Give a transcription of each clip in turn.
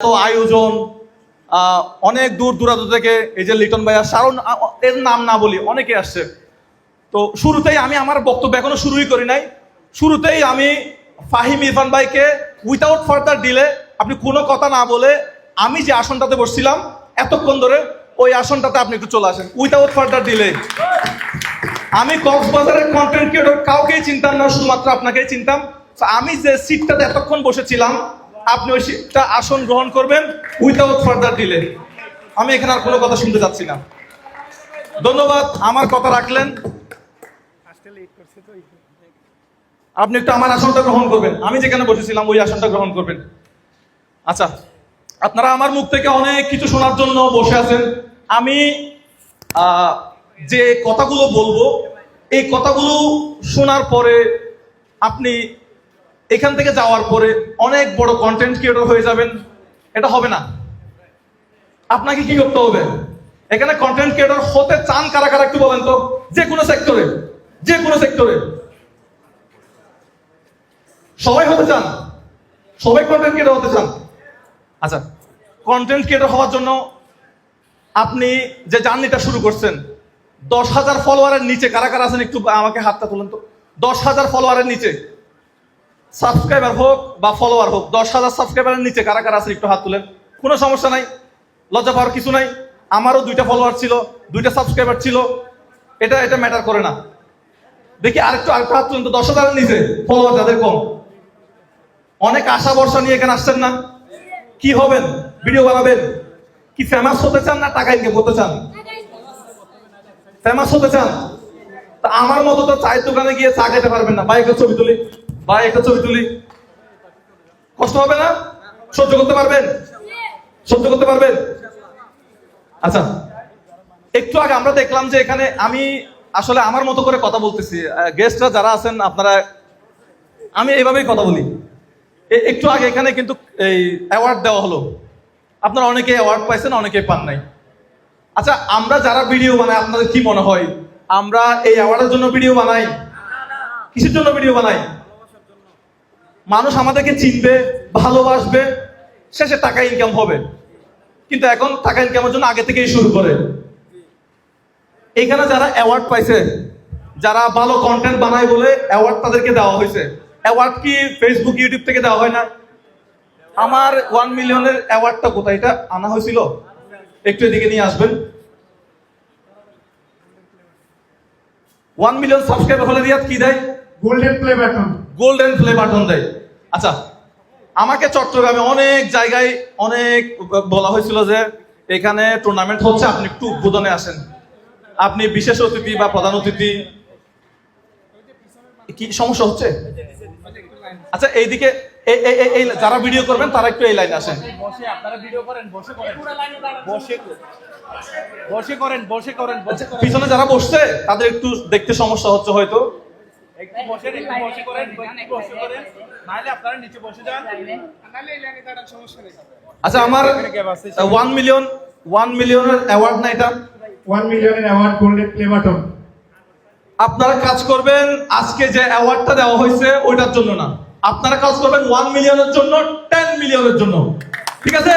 তো আয়োজন অনেক দূর দূরান্ত থেকে এই যে লিটন ভাইয়া শারণ এর নাম না বলি অনেকে আসছে। তো শুরুতেই আমি আমার বক্তব্য এখনো শুরুই করি নাই। শুরুতেই আমি ফাহিম ইরফান ভাইকে উইথাউট ফার্দার ডিলে, আপনি কোনো কথা না বলে আমি যে আসনটাতে বসছিলাম এতক্ষণ ধরে ওই আসনটাতে আপনি একটু চলে আসেন উইথাউট ফার্দার ডিলে। আমি কক্সবাজারের কন্টেন্ট ক্রিয়েটর কাউকেই চিনতাম না, শুধুমাত্র আপনাকেই চিনতাম। আমি যে সিটটাতে এতক্ষণ বসেছিলাম আপনি ওই সিটটা আসন গ্রহণ করবেন উইথাউট ফার্দার ডিলে। আমি এখানে আর কোনো কথা শুনতে যাচ্ছি না। ধন্যবাদ, আমার কথা রাখলেন। আপনি একটু আমার আসনটা গ্রহণ করবেন, আমি যেখানে বসেছিলাম ওই আসনটা গ্রহণ করবেন। আচ্ছা, আপনারা আমার মুখ থেকে অনেক কিছু শোনার জন্য বসে আছেন। আমি যে কথাগুলো বলবো এই কথাগুলো শোনার পরে আপনি এখান থেকে যাওয়ার পরে অনেক বড় কন্টেন্ট ক্রিয়েটর হয়ে যাবেন, এটা হবে না। আপনাকে কি করতে হবে? এখানে কন্টেন্ট ক্রিয়েটর হতে চান কারা কারা একটু বলেন তো? যে কোনো সেক্টরে, যে কোনো সেক্টরে সবাই হতে চান? সবাই কন্টেন্ট ক্রিয়েটর হতে চান? আচ্ছা, কন্টেন্ট ক্রিয়েটর হওয়ার জন্য আপনি যে জার্নিটা শুরু করছেন, 10,000 ফলোয়ারের নিচে কারা কারা আছেন একটু আমাকে হাতটা তুলেন তো। 10,000 ফলোয়ারের নিচে, সাবস্ক্রাইবার হোক বা ফলোয়ার হোক, 10,000 সাবস্ক্রাইবারের নিচে কারা কারা আছেন একটু হাত তুলেন। কোনো সমস্যা নাই, লজ্জা পাওয়ার কিছু নাই। আমারও 2টা ফলোয়ার ছিল, 2টা সাবস্ক্রাইবার ছিল, এটা ম্যাটার করে না। দেখি আরেকটু হাত তুলেন তো। 10,000-এর নিচে ফলোয়ার যাদের কম, অনেক আশা ভরসা নিয়ে এখানে আসছেন না? কি হবেন? ভিডিও বানাবেন? কি ফেমাস হতে চান না টাকা ইনকাম করতে চান? ফেমাস হতে চান? তা আমার মতো তো চায়ের দোকানে গিয়ে চা খেতে পারবেন না। ভাই একটা ছবি তুলি, ভাই একটা ছবি তুলি। কষ্ট হবে না? সহ্য করতে পারবেন? সহ্য করতে পারবেন? আচ্ছা, একটু আগে আমরা দেখলাম যে এখানে আমি আসলে আমার মতো করে কথা বলতেছি। গেস্টরা যারা আছেন আপনারা, আমি এইভাবেই কথা বলি। একটু আগে এখানে কিন্তু এই অ্যাওয়ার্ড দেওয়া হলো, আপনারা অনেকে অ্যাওয়ার্ড পাইছেন, অনেকে পান নাই। আচ্ছা, আমরা যারা ভিডিও বানাই আপনাদের কি মনে হয় আমরা এই অ্যাওয়ার্ডের জন্য ভিডিও বানাই? কিসের জন্য ভিডিও বানাই? মানুষ আমাদেরকে চিনবে, ভালোবাসবে, শেষে টাকা ইনকাম হবে। কিন্তু এখন টাকা ইনকামের জন্য আগে থেকেই শুরু করে। এখানে যারা অ্যাওয়ার্ড পাইছে, যারা ভালো কন্টেন্ট বানায় বলে অ্যাওয়ার্ড তাদেরকে দেওয়া হয়েছে। অ্যাওয়ার্ড কি ফেসবুক ইউটিউব থেকে দেওয়া হয় না? আমার 1 মিলিয়নের অ্যাওয়ার্ডটা কোথায়? এটা আনা হয়েছিল, একটু এদিকে নিয়ে আসবেন। 1 মিলিয়ন সাবস্ক্রাইবার হলে রিয়াদ কি দেয়? Golden play button. Golden play button দেয়। আচ্ছা, আমাকে চট্টগ্রামে অনেক জায়গায় অনেক বলা হয়েছিল যে এখানে টুর্নামেন্ট হচ্ছে, আপনি একটু উদ্বোধনে আসেন, আপনি বিশেষ অতিথি বা প্রধান অতিথি। কি সমস্যা হচ্ছে? আচ্ছা, এইদিকে এই যারা ভিডিও করবেন তারা একটু এই লাইনে আসেন। বসে আপনারা ভিডিও করেন, বসে করেন, বসে বসে করেন, বসে করেন। পিছনে যারা বসছে তাদের একটু দেখতে সমস্যা হচ্ছে হয়তো। একটু বসে করেন, বসে করেন, নাহলে আপনারা নিচে বসে যান, নাহলে এই লাইনে দাঁড়ান, সমস্যা নেই। আচ্ছা, আমার 1 মিলিয়নের অ্যাওয়ার্ড না এটা? 1 মিলিয়নের অ্যাওয়ার্ড, গোল্ডেন প্লে বাটন। আপনারা কাজ করবেন আজকে যে অ্যাওয়ার্ডটা দেওয়া হয়েছে ওইটার জন্য না, আপনারা কাজ করবেন 1 মিলিয়নের জন্য, 10 মিলিয়নের জন্য। ঠিক আছে?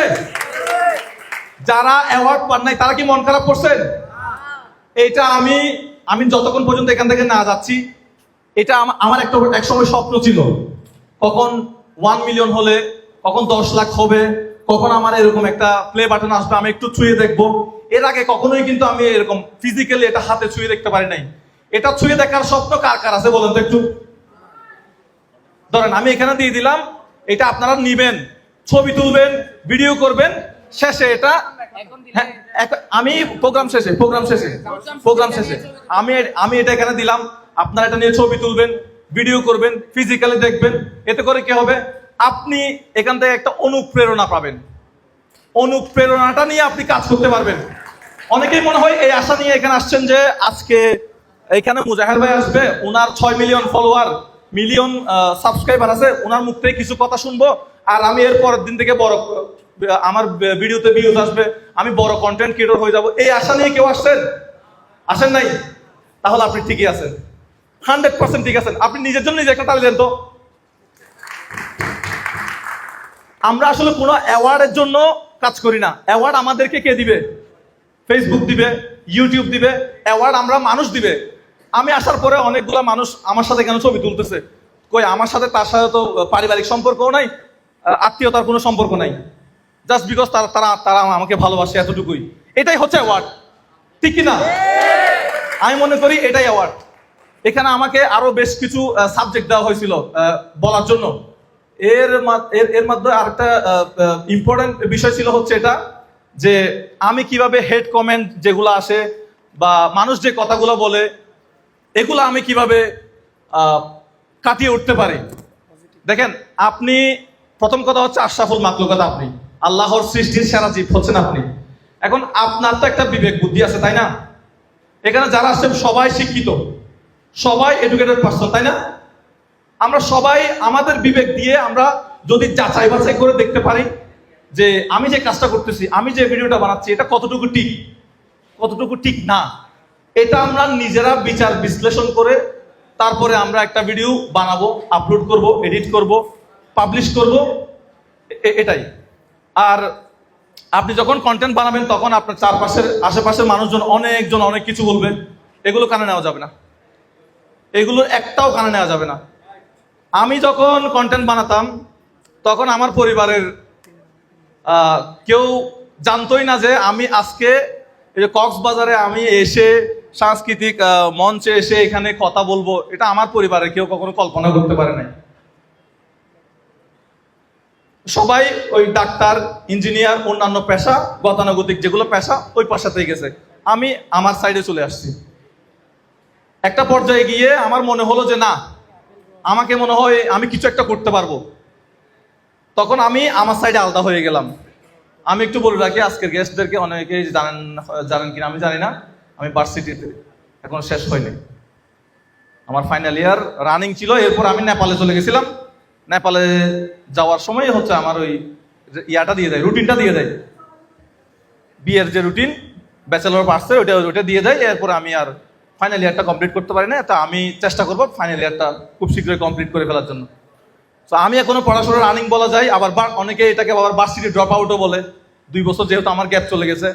যারা অ্যাওয়ার্ড পান নাই তারা কি মন খারাপ করছেন? এটা আমি যতক্ষণ পর্যন্ত এখান থেকে না যাচ্ছি, এটা আমার এক সময় স্বপ্ন ছিল, কখন 1 মিলিয়ন হলে, কখন 10 লাখ হবে, কখন আমার এরকম একটা প্লে বাটন আসবে, আমি একটু ছুঁয়ে দেখবো। এর আগে কখনোই কিন্তু আমি এরকম ফিজিক্যালি এটা হাতে ছুঁয়ে দেখতে পারি নাই। এটা ছুঁয়ে দেখার স্বপ্ন কার কার আছে বলেন তো একটু? ধরেন আমি এখানে দিয়ে দিলাম, এটা আপনারা নিবেন, ছবি তুলবেন, ভিডিও করবেন, শেষে এটা আমি প্রোগ্রাম শেষে আমি এটা এখানে দিলাম, আপনারা এটা নিয়ে ছবি তুলবেন, ভিডিও করবেন, ফিজিক্যালি দেখবেন। এতে করে কি হবে? আপনি এখান থেকে একটা অনুপ্রেরণা পাবেন, অনুপ্রেরণাটা নিয়ে আপনি কাজ করতে পারবেন। অনেকেই মনে হয় এই আশা নিয়ে এখানে আসছেন যে আজকে এখানে মুজাহির ভাই আসবে, ওনার 6 মিলিয়ন ফলোয়ার, মিলিয়ন সাবস্ক্রাইবার আছে, ওনার মুখ থেকে কিছু কথা শুনবো, আর আমি এর পরের দিন থেকে বড় আমার ভিডিওতে ভিউজ আসবে, আমি বড় কন্টেন্ট ক্রিয়েটর হয়ে যাব। এই আশা নিয়ে কেউ আসেন নাই? তাহলে আপনি ঠিকই আছেন, 100% ঠিক আছেন। আপনি নিজের জন্য নিজে একটা তালি দেন তো। আমরা আসলে কোনো অ্যাওয়ার্ডের জন্য কাজ করি না। অ্যাওয়ার্ড আমাদেরকে কে দিবে? ফেসবুক দিবে, ইউটিউব দিবে, অ্যাওয়ার্ড আমরা মানুষ দিবে। আমি আসার পরে অনেকগুলো মানুষ আমার সাথে কেন ছবি তুলতেছে, কই আমার সাথে তার সাথে তো পারিবারিক সম্পর্কও নাই, আত্মীয়তার কোনো সম্পর্ক নাই, জাস্ট বিকজ তারা তারা আমাকে ভালোবাসে, এতটুকুই। এটাই হচ্ছে অ্যাওয়ার্ড, ঠিক কিনা? আমি মনে করি এটাই অ্যাওয়ার্ড। এখানে আমাকে আরো বেশ কিছু সাবজেক্ট দেওয়া হয়েছিল বলার জন্য। এর মধ্যে আরেকটা ইম্পর্টেন্ট বিষয় ছিল হচ্ছে এটা, যে আমি কিভাবে হেড কমেন্ট যেগুলো আসে বা মানুষ যে কথাগুলো বলে এগুলো আমি কিভাবে কাটিয়ে উঠতে পারি। দেখেন, আপনি প্রথম কথা হচ্ছে আশরাফুল মাখলুকাত, আপনি আল্লাহর সৃষ্টির সেরা জীব হচ্ছেন আপনি। এখন আপনার তো একটা বিবেক বুদ্ধি আছে, তাই না? এখানে যারা আসছেন সবাই শিক্ষিত, সবাই এডুকেটেড পারসন, তাই না? আমরা সবাই আমাদের বিবেক দিয়ে আমরা যদি যাচাই বাছাই করে দেখতে পারি যে আমি যে কাজটা করতেছি, আমি যে ভিডিওটা বানাচ্ছি, এটা কতটুকু ঠিক, কতটুকু ঠিক না, এটা আমরা নিজেরা বিচার বিশ্লেষণ করে তারপরে আমরা একটা ভিডিও বানাবো, আপলোড করব, এডিট করব, পাবলিশ করব, এটাই। আর আপনি যখন কন্টেন্ট বানাবেন তখন আপনার চারপাশের আশেপাশের মানুষজন অনেকজন অনেক কিছু বলবে, এগুলো কানে নেওয়া যাবে না, এগুলো একটাও কানে নেওয়া যাবে না। আমি যখন কন্টেন্ট বানাতাম তখন আমার পরিবারের কেউ জানতোই না যে আমি আজকে এই যে কক্সবাজারে আমি এসে সাংস্কৃতিক মঞ্চে এসে এখানে কথা বলবো, এটা আমার পরিবারের কেউ কখনো কল্পনা করতে পারে নাই। সবাই ওই ডাক্তার, ইঞ্জিনিয়ার, অন্যান্য পেশা, গতানুগতিক যেগুলো পেশা ওই পেশাতেই গেছে, আমি আমার সাইডে চলে আসছি। একটা পর্যায়ে গিয়ে আমার মনে হলো যে না, আমাকে মনে হয় আমি কিছু একটা করতে পারবো, তখন আমি আমার সাইডে আলাদা হয়ে গেলাম। আমি একটু বলে রাখি আজকের গেস্টদেরকে, অনেকেই জানেন কিনা আমি জানি না, আমি ভার্সিটিতে এখন শেষ হয়নি, আমার ফাইনাল ইয়ার রানিং ছিল। এরপর আমি নেপালে চলে গেছিলাম। নেপালে যাওয়ার সময় হচ্ছে আমার ওই ইয়াটা দিয়ে দেয়, রুটিনটা দিয়ে দেয়, বিয়ের যে রুটিন ব্যাচেলর পার্সে ওটা দিয়ে দেয়। এরপর আমি আর ফাইনাল ইয়ারটা কমপ্লিট করতে পারি না, তা আমি চেষ্টা করবো ফাইনাল ইয়ারটা খুব শীঘ্রই কমপ্লিট করে ফেলার জন্য। তো আমি এখনো পড়াশোনা রানিং বলা যায়, আবার অনেকে এটাকে আবার ভার্সিটি ড্রপ আউটও বলে। 2 বছর যেহেতু আমার গ্যাপ চলে গেছে,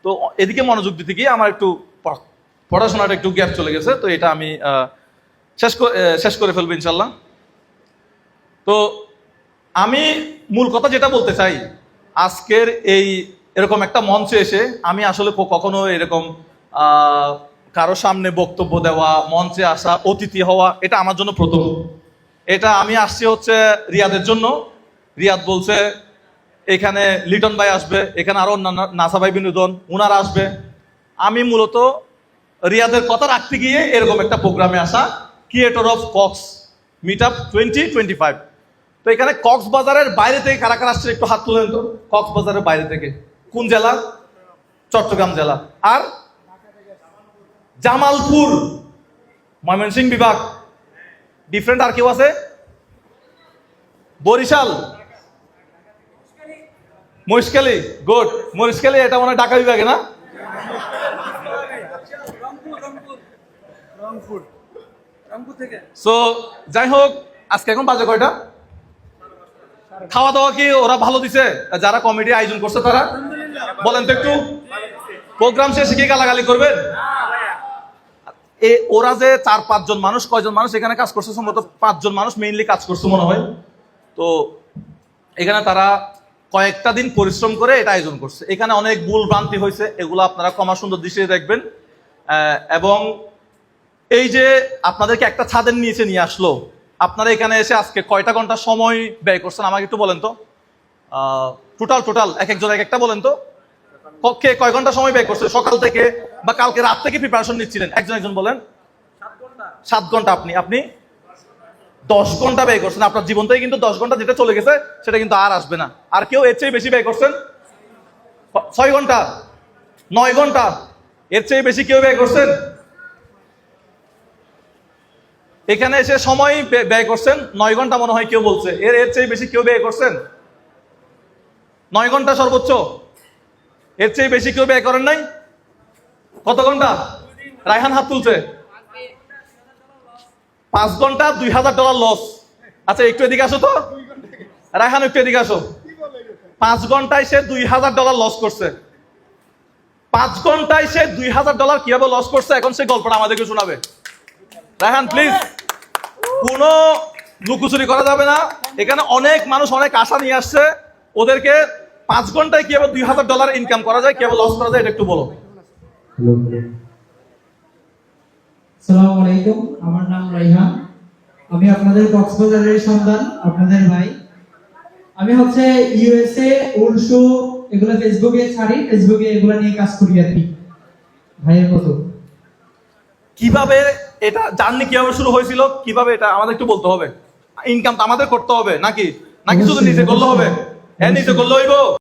তো এদিকে মনোযোগ দিতে গিয়ে আমার একটু পড়াশোনাটা একটু গ্যাপ চলে গেছে, তো এটা আমি শেষ করে ফেলবো ইনশাল্লাহ। তো আমি মূল কথা যেটা বলতে চাই, আজকের এই এরকম একটা মঞ্চে এসে আমি আসলে কখনো এরকম কারো সামনে বক্তব্য দেওয়া, মঞ্চে আসা, অতিথি হওয়া, এটা আমার জন্য প্রথম। এটা আমি আসছি হচ্ছে রিয়াদের জন্য। রিয়াদ বলছে এখানে লিটন ভাই আসবে, এখানে আরো অন্যান্য নাসা ভাই, বিনোদন, উনারা আসবে। আমি মূলত রিয়াদের কথা রাখতে গিয়ে এরকম একটা প্রোগ্রামে আসা, creator of Cox meet up 2025। তো এখানে কক্সবাজারের বাইরে থেকে কারা কারা আসছে একটু হাত তুলেন তো। কক্সবাজারের বাইরে থেকে কোন জেলা? চট্টগ্রাম জেলা। আর জামালপুর, ময়মনসিংহ বিভাগ। ডিফারেন্ট আর কেউ আছে? বরিশাল, মহেশখালী, গুড। মহেশখালী এটা মনে হয় ঢাকা বিভাগে না? সো যাই হোক, আজকে এখন বাজে কয়টা? খাওয়া দাওয়া কি ওরা ভালো দিছে? যারা কমিটি আয়োজন করছে তারা বলেন তো একটু। প্রোগ্রাম শেষে কি গালাগালি করবেন? ওরা যে 4-5 জন মানুষ, কয়জন মানুষ এখানে কাজ করছে? সম্ভবত 5 জন মানুষ মেইনলি কাজ করছে মনে হয়। তো এখানে তারা কয়েকটা দিন পরিশ্রম করে এটা আয়োজন করছে। এখানে অনেক ভুল ভ্রান্তি হয়েছে, এগুলো আপনারা ক্ষমা সুন্দর দৃষ্টিতে দেখবেন। এবং এই যে আপনাদেরকে একটা ছাদের নিচে নিয়ে আসলো, আপনারা এখানে এসে আজকে কয়টা ঘন্টা সময় ব্যয় করছেন আমাকে একটু বলেন তো। টোটাল এক একজন এক একটা বলেন তো, কে কয় ঘন্টা সময় ব্যয় করছে সকাল থেকে বা কালকে রাত থেকে প্রিপারেশন নিচ্ছিলেন? একজন বলেন। 7 ঘন্টা। আপনি 10 ঘন্টা ব্যয় করছেন। আপনার জীবন থেকে কিন্তু 10 ঘন্টা যেটা চলে গেছে সেটা কিন্তু আর আসবে না। আর কেউ এর চেয়ে বেশি ব্যয় করছেন? 6 ঘন্টা, 9 ঘন্টা, এর চেয়ে বেশি কেউ ব্যয় করছেন? এখানে এসে সময় ব্যয় করছেন 9 ঘন্টা মনে হয় কেউ বলছে। এর চেয়ে বেশি কেউ ব্যয় করছেন? 9 ঘন্টা সর্বোচ্চ। এর চেয়ে বেশি কেউ ব্যয় করেন নাই? কত ঘন্টা? রায়হান হাত তুলছে। 5 ঘন্টা $2000 লস। আচ্ছা একটু এদিকে আসো তো রায়হান, একটু এদিকে আসো। 5 ঘন্টায় সে $2000 লস করছে। 5 ঘন্টায় সে $2000 কিভাবে লস করছে, এখন সে গল্পটা আমাদেরকে শোনাবে। রায়হান প্লিজ, কোনো লুকোচুরি করা যাবে না। এখানে অনেক মানুষ অনেক আশা নিয়ে আসছে, ওদেরকে 5 ঘন্টায় কিভাবে $2000 ইনকাম করা যায়, কিভাবে লস করা যায়, এটা একটু বলো। আসসালামু আলাইকুম, আমার নাম রাইহান। আমি আপনাদের কক্সবাজারের সন্তান, আপনাদের ভাই। আমি হচ্ছে ইউএসএ উলশু এগুলো ফেসবুকে ছাড়ি, ফেসবুকে এগুলো নিয়ে কাজ করি আর কি, ভাইয়ের মতো। কিভাবে এটা জার্নি কিভাবে শুরু হয়েছিল, কিভাবে এটা আমাদের একটু বলতে হবে। ইনকাম তো আমাদের করতে হবে নাকি, নাকি শুধু নিজে করলে হবে? হ্যাঁ, নিজে করলে হইব।